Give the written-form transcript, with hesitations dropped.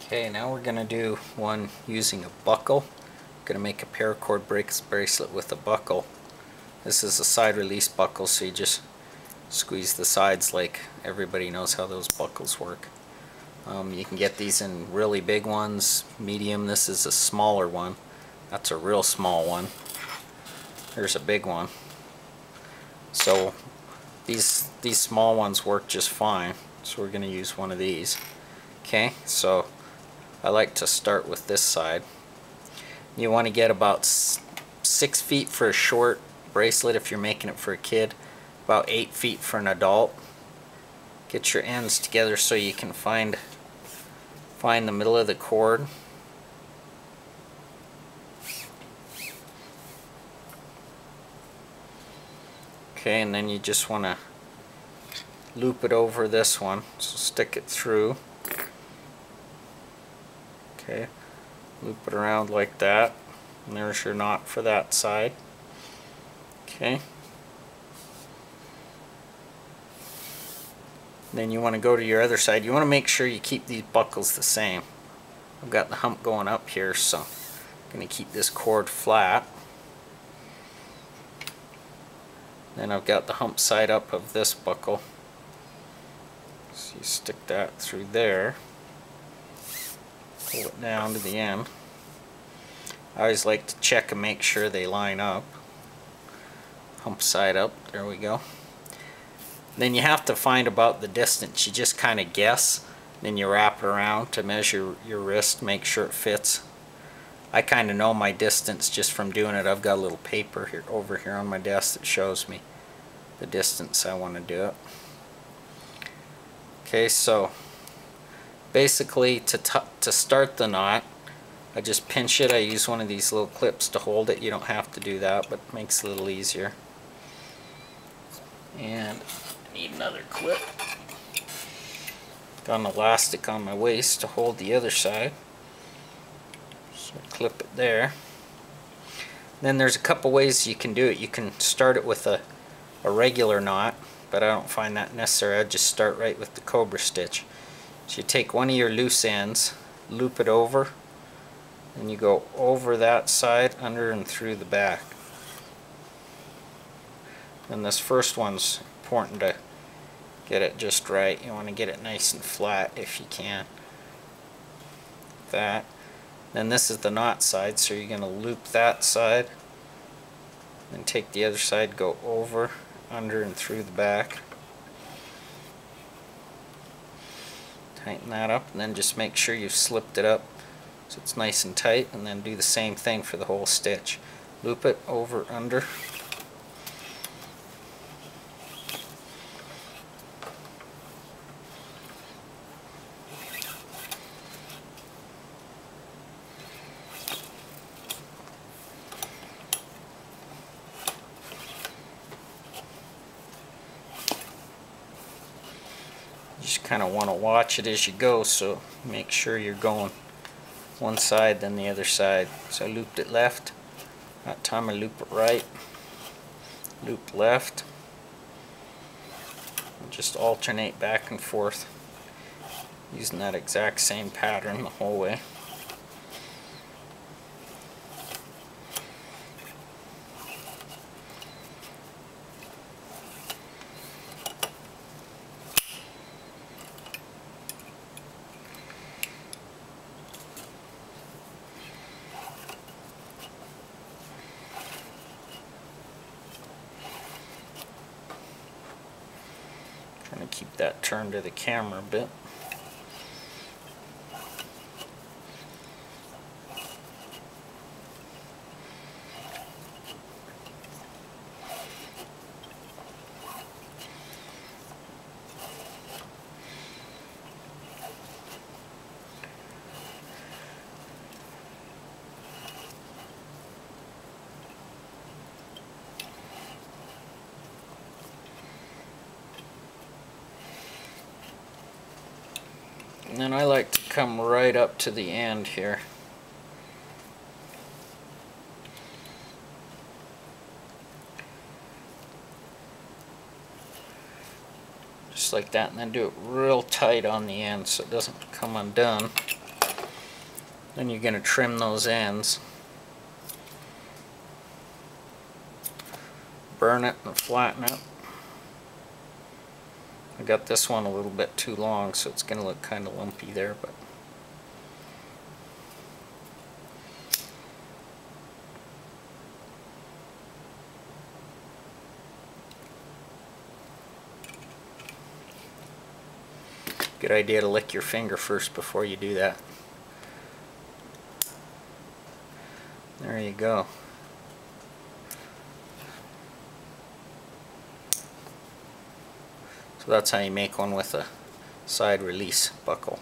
Okay, now we're going to do one using a buckle. I'm going to make a paracord bracelet with a buckle. This is a side release buckle, so you just squeeze the sides like everybody knows how those buckles work. You can get these in really big ones, medium. This is a smaller one. That's a real small one. Here's a big one. So these small ones work just fine. So we're going to use one of these. Okay, so I like to start with this side. You want to get about 6 feet for a short bracelet if you're making it for a kid, about 8 feet for an adult. Get your ends together so you can find the middle of the cord. Okay, and then you just want to loop it over this one, so stick it through. Okay, loop it around like that, and there's your knot for that side. Okay, then you want to go to your other side. You want to make sure you keep these buckles the same. I've got the hump going up here, so I'm going to keep this cord flat. Then I've got the hump side up of this buckle, so you stick that through there, pull it down to the end. I always like to check and make sure they line up. Hump side up, there we go. Then you have to find about the distance. You just kind of guess, then you wrap it around to measure your wrist, make sure it fits. I kind of know my distance just from doing it. I've got a little paper here over here on my desk that shows me the distance I want to do it. Okay, so basically to start the knot, I just pinch it. I use one of these little clips to hold it. You don't have to do that, but it makes it a little easier. And I need another clip. Got an elastic on my waist to hold the other side. So clip it there. Then there's a couple ways you can do it. You can start it with a regular knot, but I don't find that necessary. I just start right with the cobra stitch. So you take one of your loose ends, loop it over, and you go over that side, under and through the back. And this first one's important to get it just right. You want to get it nice and flat if you can. That. Then this is the knot side, so you're going to loop that side, then take the other side, go over, under and through the back. Tighten that up, and then just make sure you've slipped it up so it's nice and tight, and then do the same thing for the whole stitch. Loop it over, under. You just kind of want to watch it as you go, so make sure you're going one side then the other side. So I looped it left, that time I loop it right, loop left, and just alternate back and forth using that exact same pattern the whole way. Trying to keep that turned to the camera a bit. And then I like to come right up to the end here. Just like that, and then do it real tight on the end so it doesn't come undone. Then you're going to trim those ends, burn it and flatten it. I got this one a little bit too long, so it's going to look kind of lumpy there, but good idea to lick your finger first before you do that. There you go. So that's how you make one with a side release buckle.